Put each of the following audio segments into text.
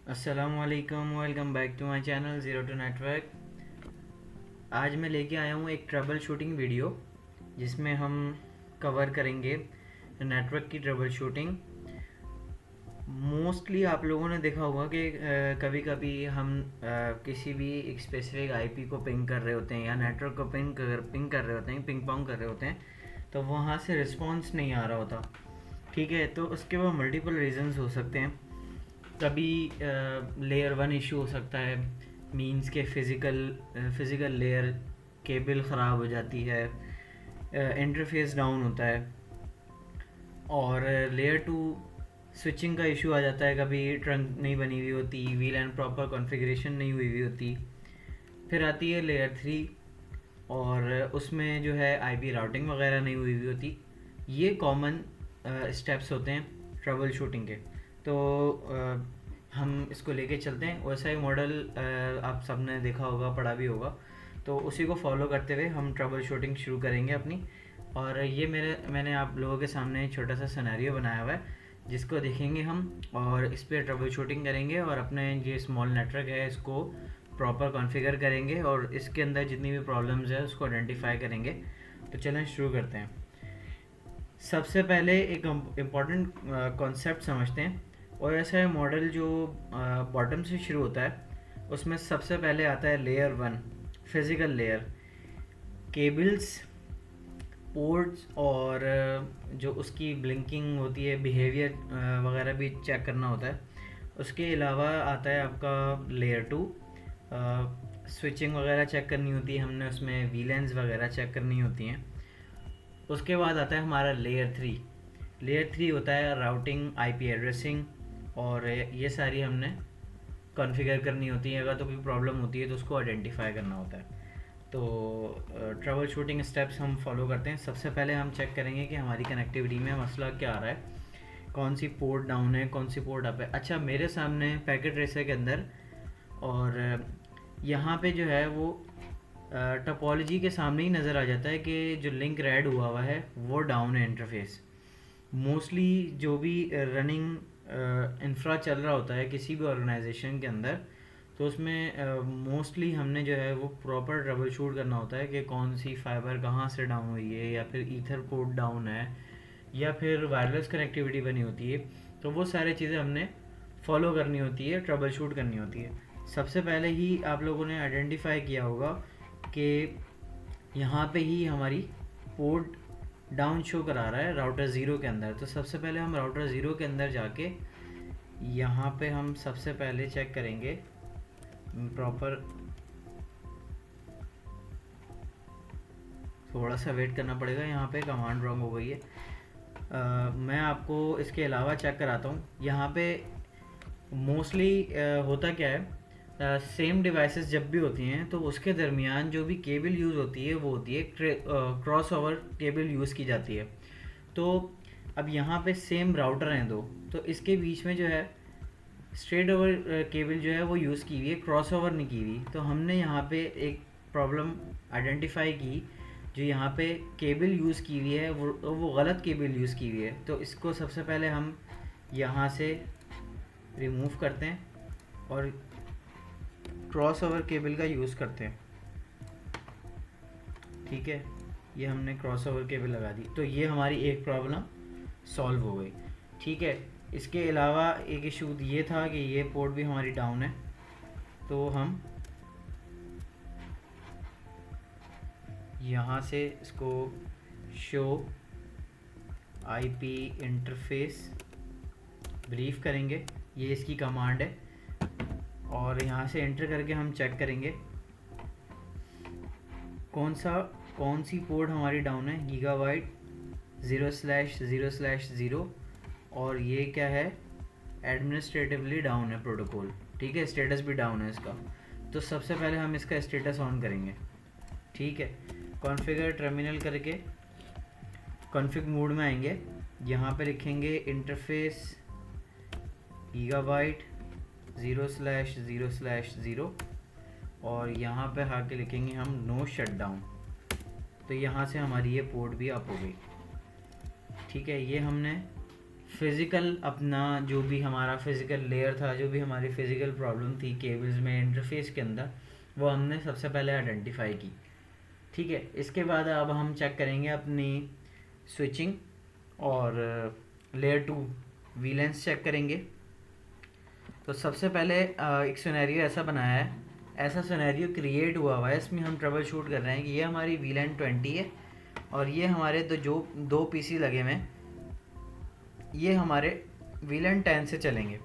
अस्सलामुअलैकुम, welcome back to my channel zero to network. आज मैं लेके आया हूँ एक ट्रबल शूटिंग वीडियो जिसमें हम कवर करेंगे नेटवर्क की ट्रबल शूटिंग। मोस्टली आप लोगों ने देखा होगा कि कभी कभी हम किसी भी एक स्पेसिफिक आईपी को पिंग कर रहे होते हैं या नेटवर्क को पिंग कर रहे होते हैं, पिंग पोंग कर रहे होते हैं, तो वहाँ से रिस्पॉन्स नहीं आ रहा होता। ठीक है, तो उसके वो मल्टीपल रीजंस हो सकते हैं। कभी लेयर वन इशू हो सकता है, मींस के फिज़िकल लेयर केबल ख़राब हो जाती है, इंटरफेस डाउन होता है। और लेयर टू स्विचिंग का इशू आ जाता है, कभी ट्रंक नहीं बनी हुई होती, वीलैन प्रॉपर कॉन्फ़िगरेशन नहीं हुई हुई होती। फिर आती है लेयर थ्री और उसमें जो है आईपी राउटिंग वगैरह नहीं हुई हुई होती। ये कॉमन स्टेप्स होते हैं ट्रबल शूटिंग के। तो हम इसको लेके चलते हैं। वैसा ही मॉडल आप सब ने देखा होगा, पढ़ा भी होगा, तो उसी को फॉलो करते हुए हम ट्रबल शूटिंग शुरू करेंगे अपनी। और ये मैंने आप लोगों के सामने एक छोटा सा सिनेरियो बनाया हुआ है जिसको देखेंगे हम, और इस पर ट्रबल शूटिंग करेंगे और अपने ये स्मॉल नेटवर्क है इसको प्रॉपर कॉन्फ़िगर करेंगे और इसके अंदर जितनी भी प्रॉब्लम्स है उसको आइडेंटिफाई करेंगे। तो चलें शुरू करते हैं। सबसे पहले एक इम्पॉर्टेंट कॉन्सेप्ट समझते हैं। और ऐसा है मॉडल जो बॉटम से शुरू होता है, उसमें सबसे पहले आता है layer one, physical layer, cables, ports, और जो उसकी ब्लिंकिंग होती है, बिहेवियर वगैरह भी चेक करना होता है। उसके अलावा आता है आपका लेयर टू, स्विचिंग वगैरह चेक करनी होती है हमने, उसमें वीलेंस वगैरह चेक करनी होती हैं। उसके बाद आता है हमारा लेयर थ्री। लेयर थ्री होता है राउटिंग, आईपी एड्रेसिंग, और ये सारी हमने कॉन्फ़िगर करनी होती है। अगर तो कोई प्रॉब्लम होती है तो उसको आइडेंटिफाई करना होता है। तो ट्रबल शूटिंग स्टेप्स हम फॉलो करते हैं। सबसे पहले हम चेक करेंगे कि हमारी कनेक्टिविटी में मसला क्या आ रहा है, कौन सी पोर्ट डाउन है, कौन सी पोर्ट अप है। अच्छा, मेरे सामने पैकेट रेसर के अंदर, और यहाँ पे जो है वो टपोलॉजी के सामने ही नज़र आ जाता है कि जो लिंक रेड हुआ है वो डाउन है इंटरफेस। मोस्टली जो भी रनिंग इंफ्रा चल रहा होता है किसी भी ऑर्गेनाइजेशन के अंदर, तो उसमें मोस्टली हमने जो है वो प्रॉपर ट्रबल शूट करना होता है कि कौन सी फाइबर कहाँ से डाउन हुई है, या फिर ईथर पोर्ट डाउन है, या फिर वायरलेस कनेक्टिविटी बनी होती है। तो वो सारी चीज़ें हमने फॉलो करनी होती है, ट्रबल शूट करनी होती है। सबसे पहले ही आप लोगों ने आइडेंटिफाई किया होगा कि यहाँ पे ही हमारी पोर्ट डाउन शो करा रहा है राउटर ज़ीरो के अंदर। तो सबसे पहले हम राउटर ज़ीरो के अंदर जाके यहाँ पे हम सबसे पहले चेक करेंगे प्रॉपर। थोड़ा सा वेट करना पड़ेगा, यहाँ पे कमांड रॉन्ग हो गई है। मैं आपको इसके अलावा चेक कराता हूँ। यहाँ पे मोस्टली होता क्या है, सेम डिवाइसेस जब भी होती हैं तो उसके दरमियान जो भी केबल यूज़ होती है वो होती है क्रॉस ओवर केबल यूज़ की जाती है। तो अब यहाँ पे सेम राउटर हैं दो, तो इसके बीच में जो है स्ट्रेट ओवर केबल जो है वो यूज़ की हुई है, क्रॉस ओवर नहीं की हुई। तो हमने यहाँ पे एक प्रॉब्लम आइडेंटिफाई की, जो यहाँ पे केबल यूज़ की हुई है वो गलत केबल यूज़ की हुई है। तो इसको सबसे पहले हम यहाँ से रिमूव करते हैं और क्रॉस ओवर केबल का यूज़ करते हैं। ठीक है, ये हमने क्रॉस ओवर केबल लगा दी, तो ये हमारी एक प्रॉब्लम सॉल्व हो गई। ठीक है, इसके अलावा एक इशू ये था कि ये पोर्ट भी हमारी डाउन है। तो हम यहाँ से इसको शो आईपी इंटरफेस ब्रीफ करेंगे, ये इसकी कमांड है, और यहाँ से एंटर करके हम चेक करेंगे कौन सी पोर्ट हमारी डाउन है। गीगाबाइट 0/0/0, और ये क्या है, एडमिनिस्ट्रेटिवली डाउन है प्रोटोकॉल। ठीक है, स्टेटस भी डाउन है इसका। तो सबसे पहले हम इसका स्टेटस ऑन करेंगे। ठीक है, कॉन्फ़िगर टर्मिनल करके कॉन्फ़िग मोड में आएंगे, यहाँ पे लिखेंगे इंटरफेस गीगाबाइट 0/0/0, और यहाँ पे आके लिखेंगे हम नो शट डाउन। तो यहाँ से हमारी ये पोर्ट भी अप हो गई। ठीक है, ये हमने फिज़िकल अपना जो भी हमारा फिज़िकल लेयर था, जो भी हमारी फिज़िकल प्रॉब्लम थी केबल्स में इंटरफेस के अंदर, वो हमने सबसे पहले आइडेंटिफाई की। ठीक है, इसके बाद अब हम चेक करेंगे अपनी स्विचिंग और लेयर 2 वीलेंस चेक करेंगे। तो सबसे पहले एक सिनेरियो ऐसा बनाया है, ऐसा सिनेरियो क्रिएट हुआ है, इसमें हम ट्रबल शूट कर रहे हैं कि ये हमारी वीलैन 20 है और ये हमारे जो दो पीसी लगे हुए हैं ये हमारे वीलैन 10 से चलेंगे।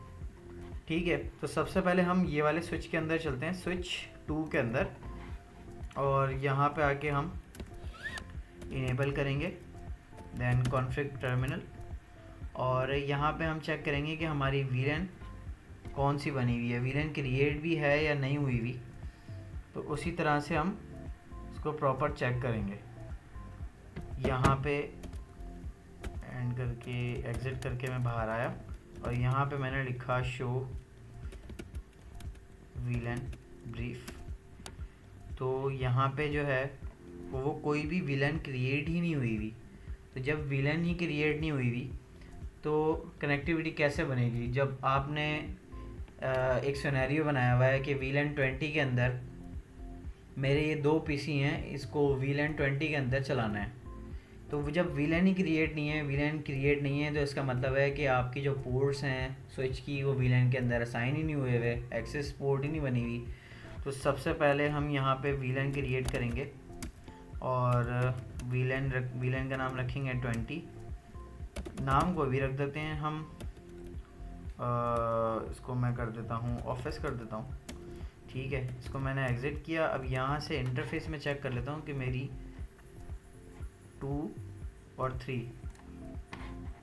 ठीक है, तो सबसे पहले हम ये वाले स्विच के अंदर चलते हैं, स्विच 2 के अंदर, और यहाँ पे आके हम इनेबल करेंगे, देन कॉन्फ़िग टर्मिनल, और यहाँ पे हम चेक करेंगे कि हमारी वीलैन कौन सी बनी हुई है, वीलैन क्रिएट भी है या नहीं हुई हुई। तो उसी तरह से हम इसको प्रॉपर चेक करेंगे। यहाँ पे एंड करके एग्ज़िट करके मैं बाहर आया और यहाँ पे मैंने लिखा शो वीलैन ब्रीफ। तो यहाँ पे जो है वो कोई भी वीलैन क्रिएट ही नहीं हुई हुई। तो जब वीलैन ही क्रिएट नहीं हुई हुई तो कनेक्टिविटी कैसे बनेगी? जब आपने एक सिनेरियो बनाया हुआ है कि वीलैन 20 के अंदर मेरे ये दो पीसी हैं, इसको वीलैन 20 के अंदर चलाना है, तो जब वीलैन ही क्रिएट नहीं है, वीलैन क्रिएट नहीं है, तो इसका मतलब है कि आपकी जो पोर्ट्स हैं स्विच की वो वीलैन के अंदर असाइन ही नहीं हुए हुए, एक्सेस पोर्ट ही नहीं बनी हुई। तो सबसे पहले हम यहाँ पे वीलैन क्रिएट करेंगे और वीलैन का नाम रखेंगे 20, नाम को भी रख देते हैं हम, इसको मैं कर देता हूँ ऑफिस कर देता हूँ। ठीक है, इसको मैंने एग्ज़िट किया। अब यहाँ से इंटरफेस में चेक कर लेता हूँ कि मेरी 2 और 3,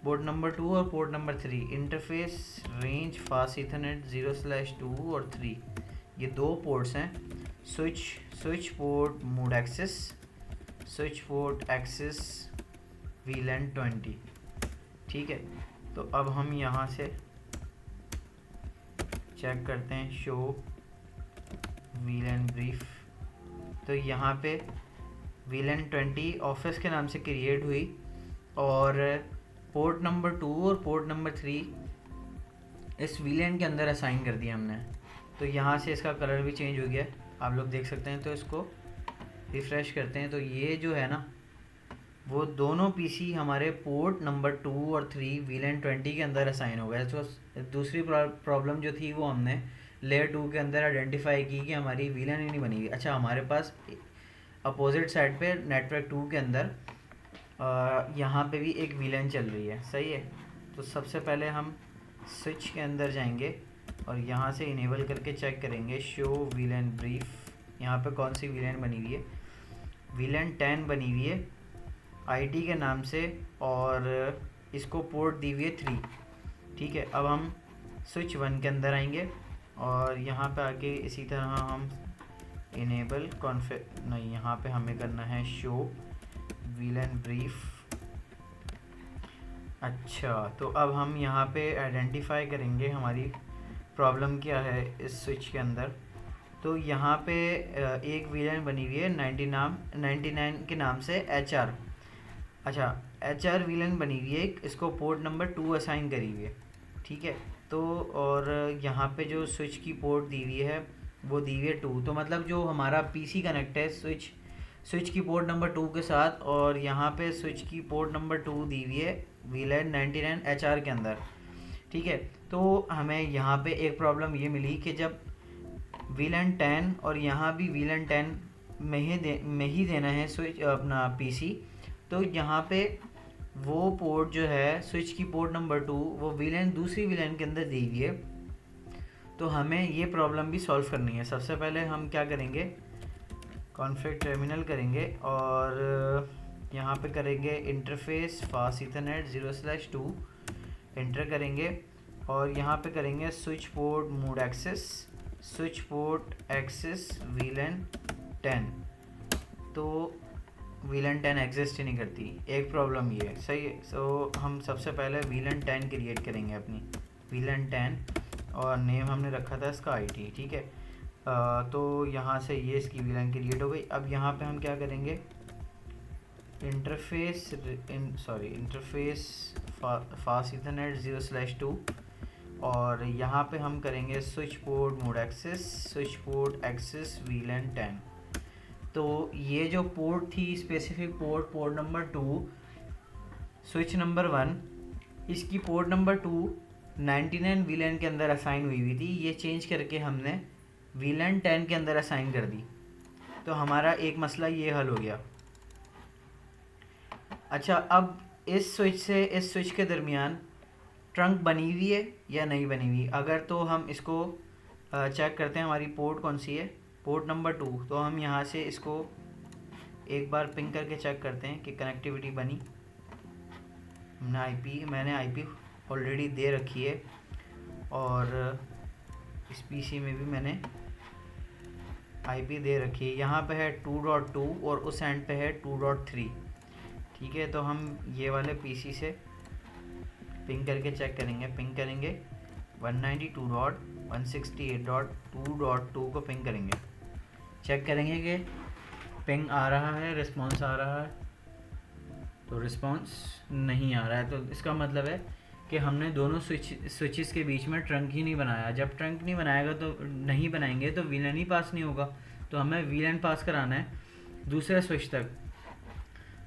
पोर्ट नंबर 2 और port number 3, interface range fast Ethernet 0/2 और 3, ये दो पोर्ट्स हैं। Switch port mode access, switch port access VLAN 20। ठीक है, तो अब हम यहाँ से चेक करते हैं शो वीलैन ब्रीफ। तो यहाँ पे वीलैन 20 ऑफिस के नाम से क्रिएट हुई और पोर्ट नंबर 2 और पोर्ट नंबर 3 इस वीलैन के अंदर असाइन कर दिया हमने। तो यहाँ से इसका कलर भी चेंज हो गया, आप लोग देख सकते हैं। तो इसको रिफ़्रेश करते हैं, तो ये जो है ना वो दोनों पीसी हमारे पोर्ट नंबर 2 और 3 वीलैन 20 के अंदर असाइन हो गए। तो दूसरी प्रॉब्लम जो थी वो हमने लेयर 2 के अंदर आइडेंटिफाई की कि हमारी वीलैन ही नहीं बनी हुई। अच्छा, हमारे पास अपोजिट साइड पे नेटवर्क 2 के अंदर यहाँ पे भी एक वीलैन चल रही है, सही है। तो सबसे पहले हम स्विच के अंदर जाएंगे और यहाँ से इनेबल करके चेक करेंगे शो वीलैन ब्रीफ। यहाँ पे कौन सी वीलैन बनी हुई है? वीलैन 10 बनी हुई है आईटी के नाम से और इसको पोर्ट दी हुई है 3। ठीक है, अब हम स्विच 1 के अंदर आएंगे और यहाँ पे आके इसी तरह हम इनेबल कॉन्फ़िग, नहीं, यहाँ पे हमें करना है शो वीलैन ब्रीफ। अच्छा, तो अब हम यहाँ पे आइडेंटिफाई करेंगे हमारी प्रॉब्लम क्या है इस स्विच के अंदर। तो यहाँ पे एक वीलैन बनी हुई है 99 के नाम से HR। अच्छा, HR वीलैन बनी हुई है, इसको पोर्ट नंबर 2 असाइन करी हुई है। ठीक है, तो और यहाँ पे जो स्विच की पोर्ट दी हुई है वो दी हुई है 2। तो मतलब जो हमारा पीसी कनेक्ट है स्विच की पोर्ट नंबर 2 के साथ, और यहाँ पे स्विच की पोर्ट नंबर 2 दी हुई है वीलैन 99 HR के अंदर। ठीक है, तो हमें यहाँ पे एक प्रॉब्लम ये मिली कि जब वीलैन 10 और यहाँ भी वीलैन 10 में ही देना है स्विच अपना पीसी, तो यहाँ पे वो पोर्ट जो है स्विच की पोर्ट नंबर 2 वो दूसरी वीलैन के अंदर दी हुई है। तो हमें ये प्रॉब्लम भी सॉल्व करनी है। सबसे पहले हम क्या करेंगे, कॉन्फ़िग टर्मिनल करेंगे और यहाँ पे करेंगे इंटरफेस फास्ट ईथरनेट 0/2, एंटर करेंगे और यहाँ पे करेंगे switch port mode access, switch port access VLAN 10। तो वीलैन 10 एग्जिस्ट ही नहीं करती, एक प्रॉब्लम ये है, सही है। सो हम सबसे पहले वीलैन 10 क्रिएट करेंगे अपनी वीलैन 10 और नेम हमने रखा था इसका IT। ठीक है, तो यहाँ से ये इसकी वीलैन क्रिएट हो गई। अब यहाँ पे हम क्या करेंगे, इंटरफेस इंटरफेस फास्ट इथरनेट 0/2 और यहाँ पे हम करेंगे switch port mode access, switch port access VLAN 10। तो ये जो पोर्ट थी specific port number 2 switch number 1, इसकी पोर्ट नंबर 2 99 VLAN के अंदर असाइन हुई थी। ये चेंज करके हमने VLAN 10 के अंदर असाइन कर दी, तो हमारा एक मसला ये हल हो गया। अच्छा, अब इस स्विच से इस स्विच के दरमियान ट्रंक बनी हुई है या नहीं बनी हुई। अगर तो हम इसको चेक करते हैं, हमारी पोर्ट कौन सी है, पोर्ट नंबर 2। तो हम यहाँ से इसको एक बार पिंग करके चेक करते हैं कि कनेक्टिविटी बनी। मैंने आईपी ऑलरेडी दे रखी है और इस पीसी में भी मैंने आईपी दे रखी है। यहाँ पे है 2.2 और उस एंड पे है 2.3। ठीक है, तो हम ये वाले पीसी से पिंग करके चेक करेंगे। पिंग करेंगे 192.168.2.2 को पिंग करेंगे, चेक करेंगे कि पिंग आ रहा है, रिस्पॉन्स आ रहा है। तो रिस्पॉन्स नहीं आ रहा है, तो इसका मतलब है कि हमने दोनों स्विचेस के बीच में ट्रंक ही नहीं बनाया। जब ट्रंक नहीं बनाएगा तो नहीं बनाएंगे तो VLAN ही पास नहीं होगा। तो हमें VLAN पास कराना है दूसरे स्विच तक।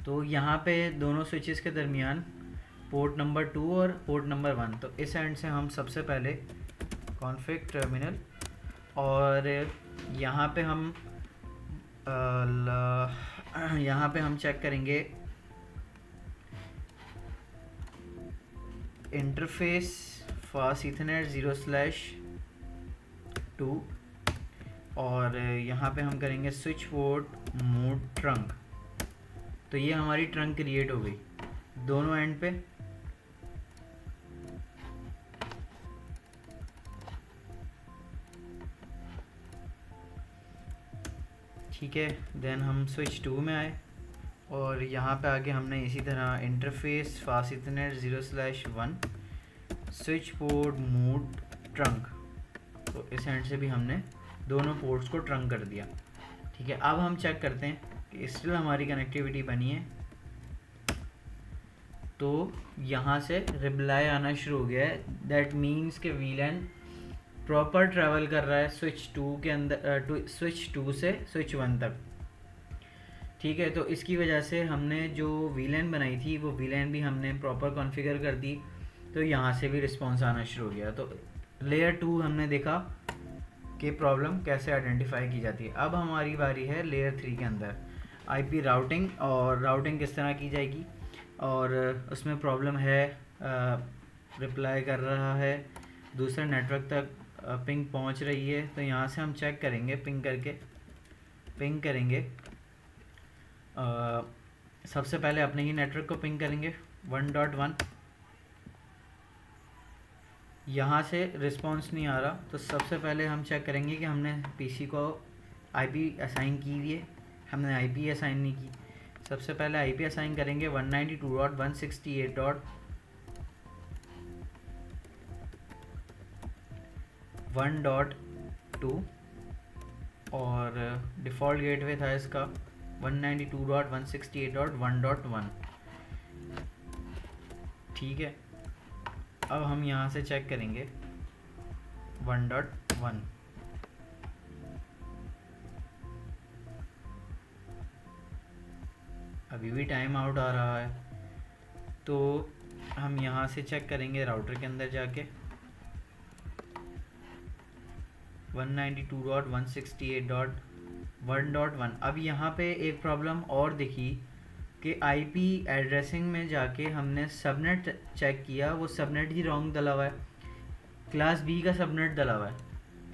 तो यहाँ पे दोनों स्विचेस के दरमियान पोर्ट नंबर 2 और पोर्ट नंबर 1। तो इस एंड से हम सबसे पहले कॉन्फिग टर्मिनल, और यहाँ पे हम चेक करेंगे इंटरफेस फास्ट इथरनेट 0/2 और यहाँ पे हम करेंगे स्विच पोर्ट मोड ट्रंक। तो ये हमारी ट्रंक क्रिएट हो गई दोनों एंड पे। ठीक है, देन हम स्विच 2 में आए और यहाँ पे आके हमने इसी तरह interface fast Ethernet 0/1 switch port mode trunk. तो इस एंड से भी हमने दोनों पोर्ट्स को ट्रंक कर दिया। ठीक है, अब हम चेक करते हैं कि स्टिल हमारी कनेक्टिविटी बनी है। तो यहाँ से रिप्लाई आना शुरू हो गया है। दैट मीन्स कि VLAN प्रॉपर ट्रैवल कर रहा है स्विच 2 के अंदर, स्विच 2 से स्विच 1 तक। ठीक है, तो इसकी वजह से हमने जो VLAN बनाई थी वो VLAN भी हमने प्रॉपर कॉन्फ़िगर कर दी। तो यहाँ से भी रिस्पॉन्स आना शुरू हो गया। तो लेयर 2 हमने देखा कि प्रॉब्लम कैसे आइडेंटिफाई की जाती है। अब हमारी बारी है लेयर 3 के अंदर IP राउटिंग, और राउटिंग किस तरह की जाएगी। और उसमें प्रॉब्लम है, रिप्लाई कर रहा है दूसरे नेटवर्क तक, पिंग पहुंच रही है। तो यहाँ से हम चेक करेंगे, पिंग करेंगे। सबसे पहले अपने ही नेटवर्क को पिंग करेंगे 1.1। यहाँ से रिस्पॉन्स नहीं आ रहा, तो सबसे पहले हम चेक करेंगे कि हमने पीसी को IP असाइन की हुई है, हमने IP असाइन नहीं की। सबसे पहले IP असाइन करेंगे 192.168.1.2 और डिफ़ॉल्ट गेटवे था इसका 192.168.1.1। ठीक है, अब हम यहाँ से चेक करेंगे 1.1। अभी भी टाइम आउट आ रहा है, तो हम यहाँ से चेक करेंगे राउटर के अंदर जाके 192.168.1.1। अब यहाँ पे एक प्रॉब्लम और दिखी कि IP एड्रेसिंग में जाके हमने सबनेट चेक किया, वो सबनेट ही रॉन्ग डला हुआ है, क्लास B का सबनेट डला हुआ है।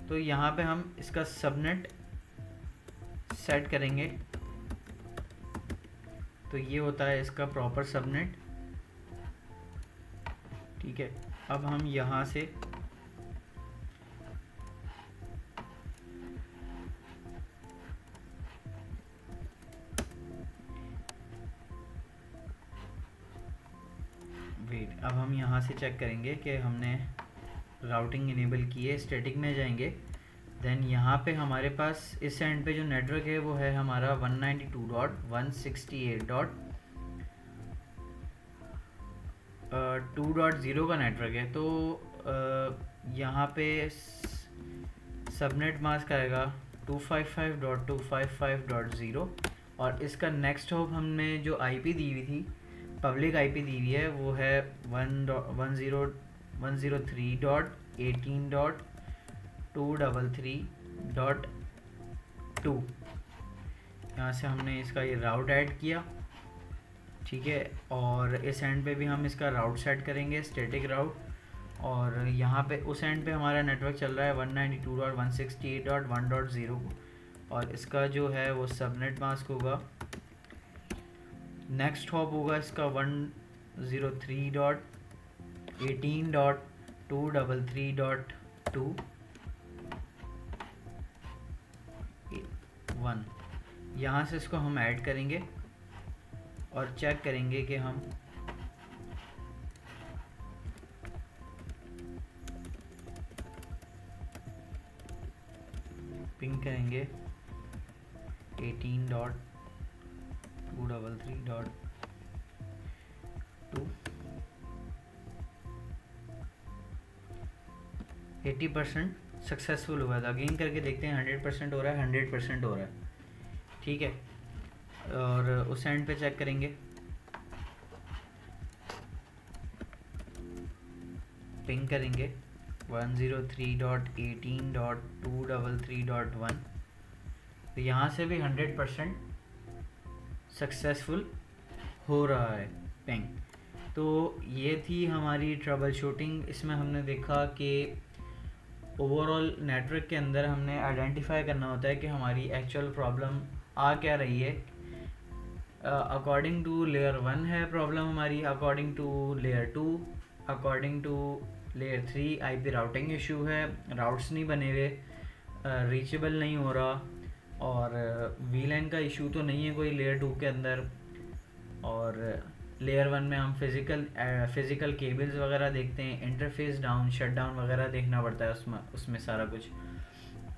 तो यहाँ पे हम इसका सबनेट सेट करेंगे, तो ये होता है इसका प्रॉपर सबनेट। ठीक है, अब हम यहाँ से अब हम यहाँ से चेक करेंगे कि हमने राउटिंग इनेबल की है। स्टैटिक में जाएंगे, देन यहाँ पे हमारे पास इस एंड पे जो नेटवर्क है वो है हमारा 192.168.1.2। 2.0 का नेटवर्क है, तो यहाँ पे सबनेट मास्क आएगा 255.255.0 और इसका नेक्स्ट हॉप हमने जो आईपी दी हुई थी, पब्लिक आईपी दी हुई है, वो है 103.18.233.2। यहाँ से हमने इसका ये राउट ऐड किया, ठीक है। और इस एंड पे भी हम इसका राउट सेट करेंगे, स्टैटिक राउट। और यहाँ पे उस एंड पे हमारा नेटवर्क चल रहा है 192.168.1.0 और इसका जो है वो सबनेट मास्क होगा। नेक्स्ट हॉप होगा इसका 103.18.233.2 यहाँ से इसको हम ऐड करेंगे और चेक करेंगे कि हम पिंग करेंगे 18.233.2। 80% सक्सेसफुल हुआ था। अगेन करके देखते हैं 100% हो रहा है, 100% हो रहा है, ठीक है। और उस एंड पे चेक करेंगे, पिंग करेंगे 103.18.233.1। तो यहाँ से भी 100% सक्सेसफुल हो रहा है पिंग। तो ये थी हमारी ट्रबल शूटिंग। इसमें हमने देखा कि ओवरऑल नेटवर्क के अंदर हमने आइडेंटिफाई करना होता है कि हमारी एक्चुअल प्रॉब्लम आ क्या रही है। अकॉर्डिंग टू लेयर 1 है प्रॉब्लम हमारी, according to layer 2, according to layer 3 IP routing issue है, राउट्स नहीं बने हुए, रीचेबल नहीं हो रहा, और वीलैन का इशू तो नहीं है कोई लेयर 2 के अंदर। और लेयर 1 में हम फिज़िकल केबल्स वगैरह देखते हैं, इंटरफेस डाउन, शट डाउन वगैरह देखना पड़ता है उसमें सारा कुछ।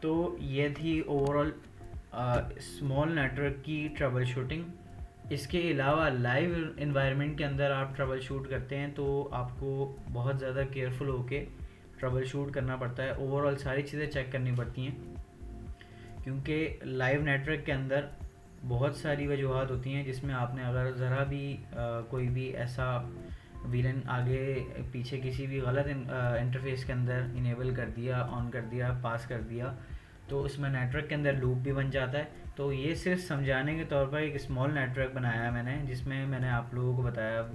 तो ये थी ओवरऑल स्मॉल नेटवर्क की ट्रबल शूटिंग। इसके अलावा लाइव इन्वायरमेंट के अंदर आप ट्रबल शूट करते हैं तो आपको बहुत ज़्यादा केयरफुल होके ट्रबल शूट करना पड़ता है। ओवरऑल सारी चीज़ें चेक करनी पड़ती हैं, क्योंकि लाइव नेटवर्क के अंदर बहुत सारी वजूहत होती हैं जिसमें आपने अगर ज़रा भी कोई भी ऐसा वीलन आगे पीछे किसी भी गलत इंटरफेस के अंदर इनेबल कर दिया, ऑन कर दिया, पास कर दिया, तो उसमें नेटवर्क के अंदर लूप भी बन जाता है। तो ये सिर्फ समझाने के तौर पर एक स्मॉल नेटवर्क बनाया है मैंने, जिसमें मैंने आप लोगों को बताया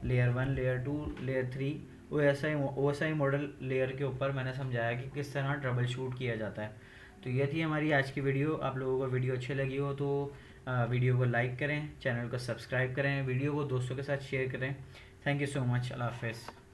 लेयर 1, लेयर 2, लेयर 3, वो ऐसा ही मॉडल लेयर के ऊपर मैंने समझाया कि किस तरह ट्रबल शूट किया जाता है। तो ये थी हमारी आज की वीडियो। आप लोगों को वीडियो अच्छी लगी हो तो वीडियो को लाइक करें, चैनल को सब्सक्राइब करें, वीडियो को दोस्तों के साथ शेयर करें। Thank you so much. अल्लाह हाफ़िज़।